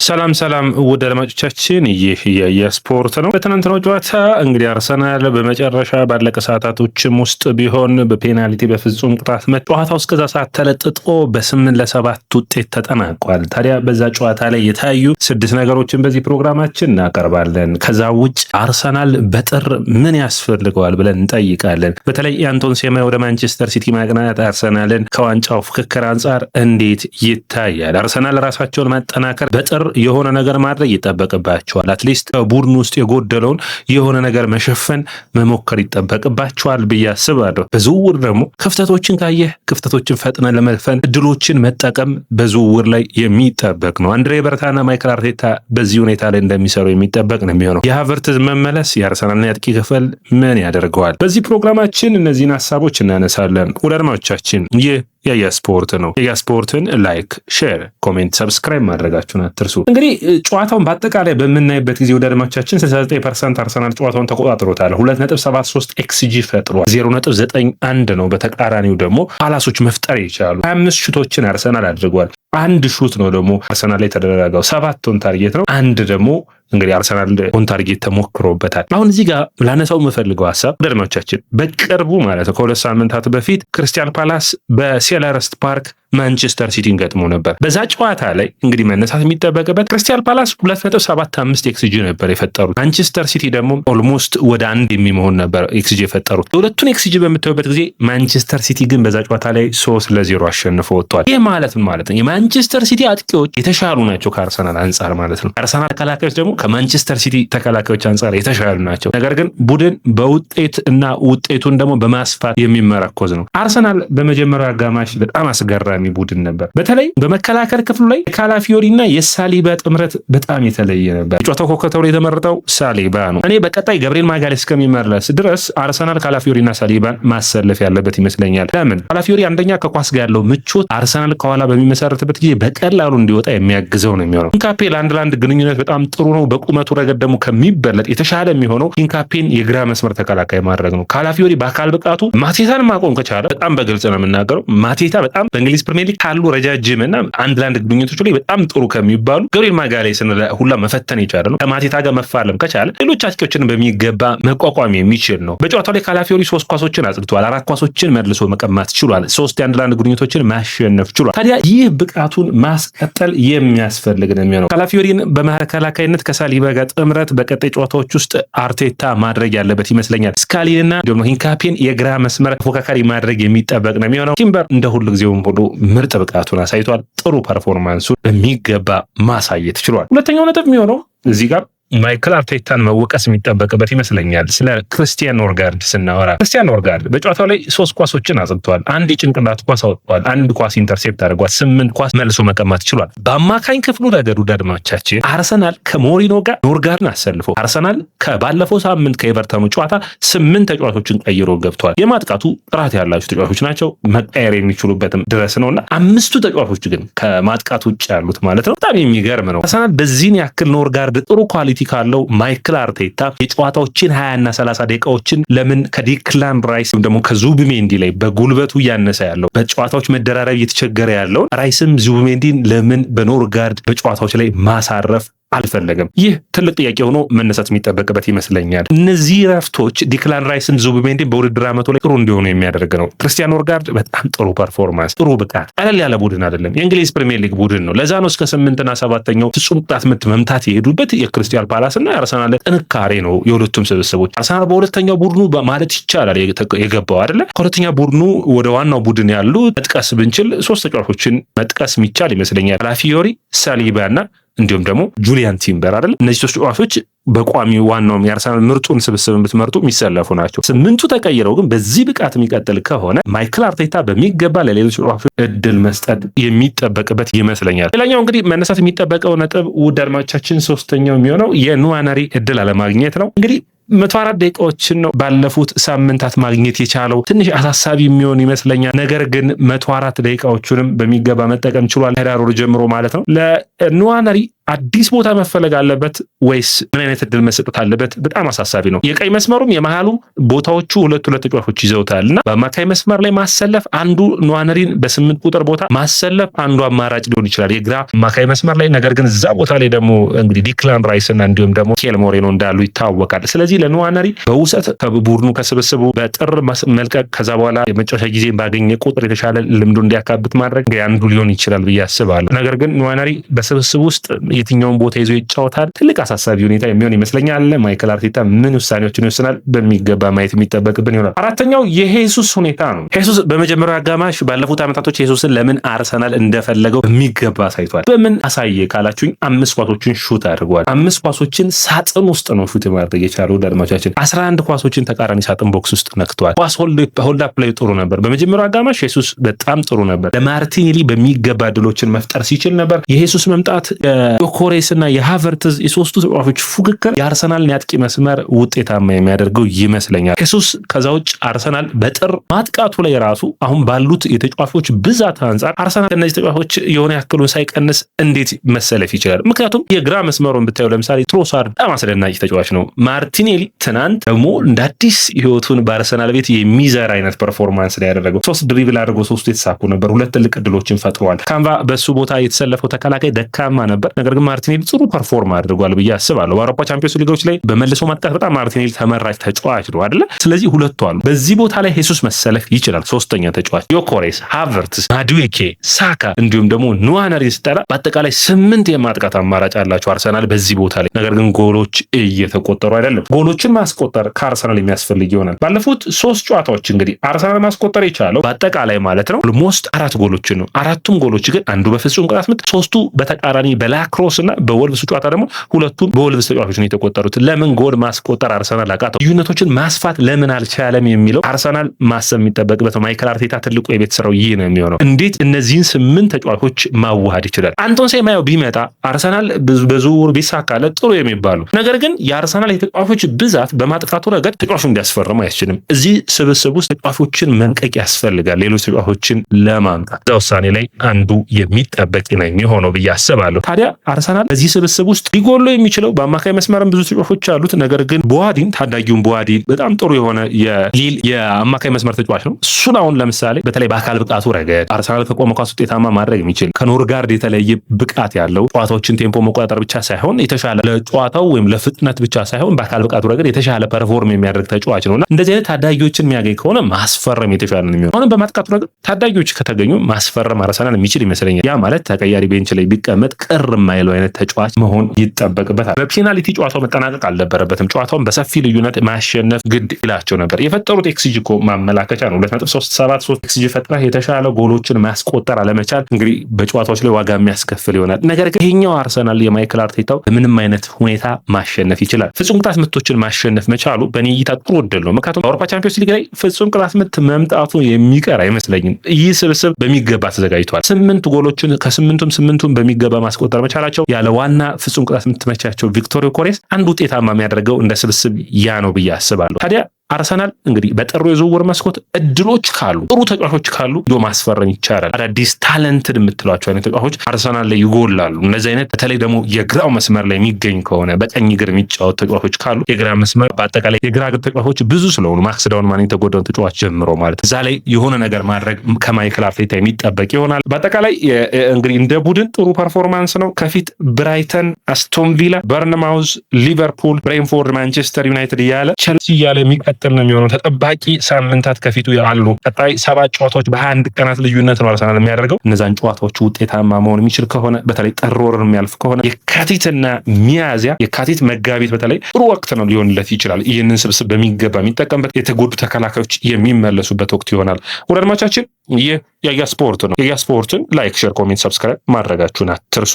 ሰላም ውድ አድማጮቻችን፣ ይህ የስፖርት ነው። በትናንትናው ጨዋታ እንግዲህ አርሰናል በመጨረሻ ባለቀ ሰዓታቶችም ውስጥ ቢሆን በፔናልቲ በፍጹም ቅጣት ምት ጨዋታው እስከዛ ሰዓት ተለጥጦ በ8-7 ውጤት ተጠናቋል። ታዲያ በዛ ጨዋታ ላይ የታዩ 6 ነገሮችን በዚህ ፕሮግራማችን እናቀርባለን። ከዛ ውጭ አርሰናል በጥር ምን ያስፈልገዋል ብለን እንጠይቃለን። በተለይ የአንቶን ሴማይ ወደ ማንቸስተር ሲቲ ማቅናት አርሰናልን ከዋንጫው ፍክክር አንጻር እንዴት ይታያል? አርሰናል ራሳቸውን ማጠናከር በጥር የሆነ ነገር ማድረግ ይጠበቅባቸዋል። አትሊስት ቡድን ውስጥ የጎደለውን የሆነ ነገር መሸፈን መሞከር ይጠበቅባቸዋል ብዬ አስባለሁ። በዝውውር ደግሞ ክፍተቶችን ካየህ ክፍተቶችን ፈጥነ ለመድፈን እድሎችን መጠቀም በዝውውር ላይ የሚጠበቅ ነው። አንድሬ በርታና ማይክል አርቴታ በዚህ ሁኔታ ላይ እንደሚሰሩ የሚጠበቅ ነው የሚሆነው። የሃቨርትዝ መመለስ የአርሰናልና የአጥቂ ክፍል ምን ያደርገዋል? በዚህ ፕሮግራማችን እነዚህን ሀሳቦች እናነሳለን። ወደ አድማጮቻችን ይህ የስፖርት ነው። የስፖርትን ላይክ፣ ሼር፣ ኮሜንት፣ ሰብስክራይብ ማድረጋችሁን አትርሱ። እንግዲህ ጨዋታውን በአጠቃላይ በምናይበት ጊዜ ወደ አድማጮቻችን 69% አርሰናል ጨዋታውን ተቆጣጥሮታል። 2.73 ኤክስጂ ፈጥሯል። 0.91 ነው። በተቃራኒው ደግሞ ፓላሶች መፍጠር ይቻሉ 25 ሹቶችን አርሰናል አድርጓል። አንድ ሹት ነው ደግሞ አርሰናል ላይ ተደረገው። 7 ኦን ታርጌት ነው። አንድ ደግሞ እንግዲህ አርሰናል ኦን ታርጌት ተሞክሮበታል። አሁን እዚህ ጋር ላነሳው የምፈልገው ሀሳብ ደድማቻችን በቅርቡ ማለት ነው ከ2 ሳምንታት በፊት ክሪስታል ፓላስ በሴልኸርስት ፓርክ ማንቸስተር ሲቲን ገጥሞ ነበር። በዛ ጨዋታ ላይ እንግዲህ መነሳት የሚጠበቅበት ክሪስታል ፓላስ 2.75 ኤክስጂ ነበር የፈጠሩት። ማንቸስተር ሲቲ ደግሞ ኦልሞስት ወደ 1 የሚሆን ነበር ኤክስጂ የፈጠሩት። የሁለቱን ኤክስጂ በምታዩበት ጊዜ ማንቸስተር ሲቲ ግን በዛ ጨዋታ ላይ 3-0 አሸንፎ ወጥቷል። ይህ ማለት ነው የማንቸስተር ሲቲ አጥቂዎች የተሻሉ ናቸው ከአርሰናል አንጻር ማለት ነው። አርሰናል ተከላካዮች ደግሞ ከማንቸስተር ሲቲ ተከላካዮች አንጻር የተሻሉ ናቸው። ነገር ግን ቡድን በውጤት እና ውጤቱን ደግሞ በማስፋት የሚመረኮዝ ነው። አርሰናል በመጀመሪያው አጋማሽ በጣም አስገራሚ ቡድን ነበር። በተለይ በመከላከል ክፍሉ ላይ የካላፊዮሪና የሳሊባ ጥምረት በጣም የተለየ ነበር። የጨዋታው ኮከብ ተብሎ የተመረጠው ሳሊባ ነው። እኔ በቀጣይ ገብርኤል ማጋሌስ እስከሚመለስ ድረስ አርሰናል ካላፊዮሪና ሳሊባን ማሰለፍ ያለበት ይመስለኛል። ለምን? ካላፊዮሪ አንደኛ ከኳስ ጋር ያለው ምቾት አርሰናል ከኋላ በሚመሰረትበት ጊዜ በቀላሉ እንዲወጣ የሚያግዘው ነው የሚሆነው። ሂንካፔ ለአንድ ግንኙነት በጣም ጥሩ ነው። በቁመቱ ረገድ ደግሞ ከሚበለጥ የተሻለ የሚሆነው ሂንካፔን የግራ መስመር ተከላካይ ማድረግ ነው። ካላፊዮሪ በአካል ብቃቱ ማቴታን ማቆም ከቻለ በጣም በግልጽ ነው የምናገረው። ማቴታ በጣም በእንግሊዝ ፕሪሚየር ሊግ ካሉ ረጃጅም እና አንድ ግንኙነቶች ላይ በጣም ጥሩ ከሚባሉ ገብርኤል ማጋሌስን ሁላ መፈተን የቻለ ነው። ከማቴታ ጋር መፋለም ከቻለ ሌሎች አጥቂዎችን በሚገባ መቋቋም የሚችል ነው። በጨዋታው ላይ ካላፊዮሪ 3 ኳሶችን አጽድቷል። 4 ኳሶችን መልሶ መቀማት ችሏል። 3 የአንድ ግንኙነቶችን ማሸነፍ ችሏል። ታዲያ ይህ ብቃቱን ማስቀጠል የሚያስፈልግ ነው የሚሆነው። ካላፊዮሪን በመከላካይነት ከሳሊባ ጋር ጥምረት በቀጣይ ጨዋታዎች ውስጥ አርቴታ ማድረግ ያለበት ይመስለኛል። ስካሊንና ደግሞ ሂንካፔን የግራ መስመር ተፎካካሪ ማድረግ የሚጠበቅ ነው የሚሆነው። ቲምበር እንደ ሁሉ ጊዜውም ሁሉ ምርጥ ብቃቱን አሳይቷል። ጥሩ ፐርፎርማንሱን በሚገባ ማሳየት ችሏል። ሁለተኛው ነጥብ የሚሆነው እዚህ ጋር ማይክል አርቴታን መወቀስ የሚጠበቅበት ይመስለኛል። ስለ ክርስቲያን ኖርጋርድ ስናወራ ክርስቲያን ኖርጋርድ በጨዋታው ላይ 3 ኳሶችን አጽድቷል። 1 የጭንቅላት ኳስ አውጥቷል። 1 ኳስ ኢንተርሴፕት አድርጓል። 8 ኳስ መልሶ መቀማት ችሏል። በአማካኝ ክፍሉ ረገዱ ዳድማቻችን አርሰናል ከሞሪኖ ጋር ኖርጋርድን አሰልፎ አርሰናል ከባለፈው ሳምንት ከኤቨርተኑ ጨዋታ 8 ተጫዋቾችን ቀይሮ ገብቷል። የማጥቃቱ ጥራት ያላቸው ተጫዋቾች ናቸው፣ መቀየር የሚችሉበትም ድረስ ነውና 5ቱ ተጫዋቾች ግን ከማጥቃት ውጭ ያሉት ማለት ነው። በጣም የሚገርም ነው። አርሰናል በዚህን ያክል ኖርጋርድ ጥሩ ኳሊቲ ካለው ማይክል አርቴታ የጨዋታዎችን 20 እና 30 ደቂቃዎችን ለምን ከዲክላን ራይስ ወይም ደግሞ ከዙቢሜንዲ ላይ በጉልበቱ እያነሰ ያለው በጨዋታዎች መደራረብ እየተቸገረ ያለው ራይስም ዙቢሜንዲን ለምን በኖርጋርድ በጨዋታዎች ላይ ማሳረፍ አልፈለገም? ይህ ትልቅ ጥያቄ ሆኖ መነሳት የሚጠበቅበት ይመስለኛል። እነዚህ ረፍቶች ዲክላን ራይስን ዙቢሜንዲን በውድድር ዓመቱ ላይ ጥሩ እንዲሆኑ የሚያደርግ ነው። ክርስቲያን ኖርጋርድ በጣም ጥሩ ፐርፎርማንስ፣ ጥሩ ብቃት፣ ቀለል ያለ ቡድን አይደለም። የእንግሊዝ ፕሪሚየር ሊግ ቡድን ነው። ለዛ ነው እስከ 8ና 7ኛው ፍጹም ቅጣት ምት መምታት የሄዱበት። የክሪስታል ፓላስና የአርሰናል ጥንካሬ ነው የሁለቱም ስብስቦች። አርሰናል በሁለተኛው ቡድኑ ማለት ይቻላል የገባው አይደለ? ከሁለተኛ ቡድኑ ወደ ዋናው ቡድን ያሉ መጥቀስ ብንችል 3 ተጫዋቾችን መጥቀስ የሚቻል ይመስለኛል። ካላፊዮሪ፣ ሳሊባና እንዲሁም ደግሞ ጁሊያን ቲምበር አይደል? እነዚህ 3 ተጫዋቾች በቋሚ ዋናውም የአርሰናል ምርጡን ስብስብ የምትመርጡ የሚሰለፉ ናቸው። 8ቱ ተቀይረው ግን በዚህ ብቃት የሚቀጥል ከሆነ ማይክል አርቴታ በሚገባ ለሌሎች ተጫዋቾች እድል መስጠት የሚጠበቅበት ይመስለኛል። ሌላኛው እንግዲህ መነሳት የሚጠበቀው ነጥብ ውድ አድማጮቻችን 3ኛው የሚሆነው የኑዋነሪ እድል አለማግኘት ነው። እንግዲህ 104 ደቂቃዎችን ነው ባለፉት ሳምንታት ማግኘት የቻለው። ትንሽ አሳሳቢ የሚሆን ይመስለኛል። ነገር ግን 104 ደቂቃዎቹንም በሚገባ መጠቀም ችሏል። ህዳር ወር ጀምሮ ማለት ነው። ለኑዋነሪ አዲስ ቦታ መፈለግ አለበት ወይስ ምን አይነት እድል መሰጠት አለበት? በጣም አሳሳቢ ነው። የቀይ መስመሩም የመሃሉም ቦታዎቹ ሁለት ተጫዋቾች ይዘውታልና በአማካይ መስመር ላይ ማሰለፍ አንዱ ኗነሪን በ8 ቁጥር ቦታ ማሰለፍ አንዱ አማራጭ ሊሆን ይችላል የግራ አማካይ መስመር ላይ። ነገር ግን እዛ ቦታ ላይ ደግሞ እንግዲህ ዲክላን ራይስ እና እንዲሁም ደግሞ ኬል ሞሬኖ እንዳሉ ይታወቃል። ስለዚህ ለኗነሪ በውሰት ከቡድኑ ከስብስቡ በጥር መልቀቅ ከዛ በኋላ የመጫወቻ ጊዜ ባገኘ ቁጥር የተሻለ ልምዱ እንዲያካብት ማድረግ አንዱ ሊሆን ይችላል ብዬ አስባለሁ። ነገር ግን ኗነሪ በስብስቡ ውስጥ የትኛውን ቦታ ይዞ ይጫወታል ትልቅ አሳሳቢ ሁኔታ የሚሆን ይመስለኛል። ማይክል አርቴታ ምን ውሳኔዎችን ይወስናል በሚገባ ማየት የሚጠበቅብን ይሆናል። አራተኛው የሄሱስ ሁኔታ ነው። ሄሱስ በመጀመሪያው አጋማሽ ባለፉት ዓመታቶች ሄሱስን ለምን አርሰናል እንደፈለገው በሚገባ አሳይቷል። በምን አሳየ ካላችሁኝ 5 ኳሶችን ሹት አድርጓል። 5 ኳሶችን ሳጥን ውስጥ ነው ሹት ማድረግ የቻለው አድማጮቻችን። 11 ኳሶችን ተቃራኒ ሳጥን ቦክስ ውስጥ ነክቷል። ኳስ ሆልድ አፕ ላይ ጥሩ ነበር። በመጀመሪያው አጋማሽ ሄሱስ በጣም ጥሩ ነበር። ለማርቲኔሊ በሚገባ ድሎችን መፍጠር ሲችል ነበር። የሄሱስ መምጣት የኮሬስ እና የሃቨርትዝ የሶስቱ ተጫዋቾች ፉክክር የአርሰናልን የአጥቂ መስመር ውጤታማ የሚያደርገው ይመስለኛል። ሄሱስ ከዛ ውጭ አርሰናል በጥር ማጥቃቱ ላይ ራሱ አሁን ባሉት የተጫዋቾች ብዛት አንጻር አርሰናል እነዚህ ተጫዋቾች የሆነ ያክሉን ሳይቀንስ እንዴት መሰለፍ ይችላል? ምክንያቱም የግራ መስመሩን ብታየው ለምሳሌ ትሮሳርድ በጣም አስደናቂ ተጫዋች ነው። ማርቲኔሊ ትናንት ደግሞ እንደ አዲስ ህይወቱን በአርሰናል ቤት የሚዘራ አይነት ፐርፎርማንስ ላይ ያደረገው 3 ድሪብል አድርጎ 3 የተሳኩ ነበር። 2 ትልቅ እድሎችን ፈጥሯል። ካምቫ በሱ ቦታ የተሰለፈው ተከላካይ ደካማ ነበር። ነገር ግን ማርቲኔሊ ጥሩ ፐርፎርም አድርጓል ብዬ አስባለሁ። በአውሮፓ ቻምፒዮንስ ሊጎች ላይ በመልሶ ማጥቃት በጣም ማርቲኔሊ ተመራጭ ተጫዋች ነው አይደለ? ስለዚህ ሁለቱ አሉ። በዚህ ቦታ ላይ ሄሱስ መሰለፍ ይችላል። ሶስተኛ ተጫዋች ዮኮሬስ፣ ሃቨርትስ፣ ማዱዌኬ፣ ሳካ እንዲሁም ደግሞ ኗነሪን ስጠራ በአጠቃላይ 8 የማጥቃት አማራጭ አላቸው አርሰናል በዚህ ቦታ ላይ። ነገር ግን ጎሎች እየተቆጠሩ አይደለም። ጎሎችን ማስቆጠር ከአርሰናል የሚያስፈልግ ይሆናል። ባለፉት 3 ጨዋታዎች እንግዲህ አርሰናል ማስቆጠር የቻለው በአጠቃላይ ማለት ነው ኦልሞስት 4 ጎሎችን ነው። 4ቱም ጎሎች ግን አንዱ በፍጹም ቅጣት ምት፣ 3ቱ በተቃራኒ በላክሮስ እና በወልቭስ ጨዋታ ደግሞ 2ቱም በወልቭስ ተጫዋቾች ነው የተቆጠሩት። ለምን ጎል ማስቆጠር አርሰናል አቃተው? ልዩነቶችን ማስፋት ለምን አልቻለም የሚለው አርሰናል ማሰብ የሚጠበቅበት ማይክል አርቴታ ትልቁ የቤት ስራው ይህ ነው የሚሆነው። እንዴት እነዚህን 8 ተጫዋቾች ማዋሃድ ይችላል? አንቶን ሴማዮ ቢመጣ አርሰናል በዝውውር ቢሳካለት ጥሩ የሚባሉ ነገር ግን የአርሰናል የተጫዋቾች ብዛት በማጥፋቱ ረገድ ተጫዋቹን እንዲያስፈርሙ አያስችልም። እዚህ ስብስብ ውስጥ ተጫዋቾችን መንቀቅ ያስፈልጋል። ሌሎች ተጫዋቾችን ለማምጣት እዛ ውሳኔ ላይ አንዱ የሚጠበቅ ነው የሚሆነው ብዬ አስባለሁ። ታዲያ አርሰናል በዚህ ስብስብ ውስጥ ሊጎሎ የሚችለው በአማካይ መስመርም ብዙ ተጫዋቾች አሉት። ነገር ግን ቦዋዲን ታዳጊውን ቦዋዲን በጣም ጥሩ የሆነ የሊል የአማካይ መስመር ተጫዋች ነው። እሱን አሁን ለምሳሌ በተለይ በአካል ብቃቱ ረገድ አርሰናል ከቆመ ኳስ ውጤታማ ማድረግ የሚችል ከኖርጋርድ የተለየ ብቃት ያለው ጨዋታዎችን ቴምፖ መቆጣጠር ብቻ ሳይሆን የተሻለ ለጨዋታው ወይም ለፍጥነት ብቻ ሳይሆን በአካል ብቃቱ ረገድ የተሻለ ፐርፎርም የሚያደርግ ተጫዋች ነውና እንደዚህ አይነት ታዳጊዎችን የሚያገኝ ከሆነ ማስፈረም የተሻለ ነው የሚሆነው። አሁን በማጥቃቱ ረገድ ታዳጊዎች ከተገኙ ማስፈረም አርሰናል የሚችል ይመስለኛል። ያ ማለት ተቀያሪ ቤንች ላይ ቢቀመጥ ቅር የማይለው አይነት ተጫዋች መሆን ይጠበቅበታል። በፔናልቲ ጨዋታው መጠናቀቅ አልነበረበትም። ጨዋታውን በሰፊ ልዩነት ማሸነፍ ግድ ይላቸው ነበር። የፈጠሩት ኤክስጂ እኮ ማመላከቻ ነው። 2.373 ኤክስጂ ፈጥረህ የተሻለ ጎሎችን ማስቆጠር አለመቻል እንግዲህ በጨዋታዎች ላይ ዋጋ የሚያስከፍል ይሆናል። ነገር ግን ይሄኛው አርሰናል የማይክል አርቴታው በምንም አይነት ሁኔታ ማሸነፍ ይችላል። ፍጹም ቅጣት ምቶችን ማሸነፍ መቻሉ በእኔ እይታ ጥሩ እድል ነው። ምክንያቱም በአውሮፓ ቻምፒዮንስ ሊግ ላይ ፍጹም ቅጣት ምት መምጣቱ የሚቀር አይመስለኝም። ይህ ስብስብ በሚገባ ተዘጋጅቷል። 8 ጎሎችን ከ8ቱም በሚገባ ማስቆጠር መቻላቸው ያለ ዋና ፍጹም ቅጣት ምት መቻቸው ቪክቶር ዮኬሬስ አንድ ውጤታማ የሚያደርገው እንደ ስብስብ ያ ነው ብዬ አስባለሁ። ታዲያ አርሰናል እንግዲህ በጥሩ የዝውውር መስኮት እድሎች ካሉ ጥሩ ተጫዋቾች ካሉ ማስፈረም ይቻላል። አዳዲስ ታለንትድ የምትሏቸው አይነት ተጫዋቾች አርሰናል ላይ ይጎላሉ። እነዚህ አይነት በተለይ ደግሞ የግራው መስመር ላይ የሚገኝ ከሆነ በቀኝ እግር የሚጫወት ተጫዋቾች ካሉ የግራ መስመር በአጠቃላይ የግራ እግር ተጫዋቾች ብዙ ስለሆኑ ማክስ ዳውንማን የተጎዳውን ተጫዋች ጀምሮ ማለት እዛ ላይ የሆነ ነገር ማድረግ ከማይክል አርቴታ የሚጠበቅ ይሆናል። በአጠቃላይ እንግዲህ እንደ ቡድን ጥሩ ፐርፎርማንስ ነው። ከፊት ብራይተን፣ አስቶን ቪላ፣ በርንማውዝ፣ ሊቨርፑል፣ ብሬንፎርድ፣ ማንቸስተር ዩናይትድ እያለ ቸልሲ እያለ የሚቀጥል ነው የሚሆነው። ተጠባቂ ሳምንታት ከፊቱ ያሉ ቀጣይ 7 ጨዋታዎች በ21 ቀናት ልዩነት ነው አርሰናል የሚያደርገው። እነዛን ጨዋታዎች ውጤታማ መሆን የሚችል ከሆነ በተለይ ጥር ወርን የሚያልፍ ከሆነ የካቲትና ሚያዝያ የካቲት መጋቢት በተለይ ጥሩ ወቅት ነው ሊሆንለት ይችላል። ይህንን ስብስብ በሚገባ የሚጠቀምበት የተጎዱ ተከላካዮች የሚመለሱበት ወቅት ይሆናል። ወደ አድማቻችን ይህ ያያ ስፖርት ነው። ያያ ስፖርትን ላይክ፣ ሼር፣ ኮሜንት፣ ሰብስክራይብ ማድረጋችሁን አትርሱ።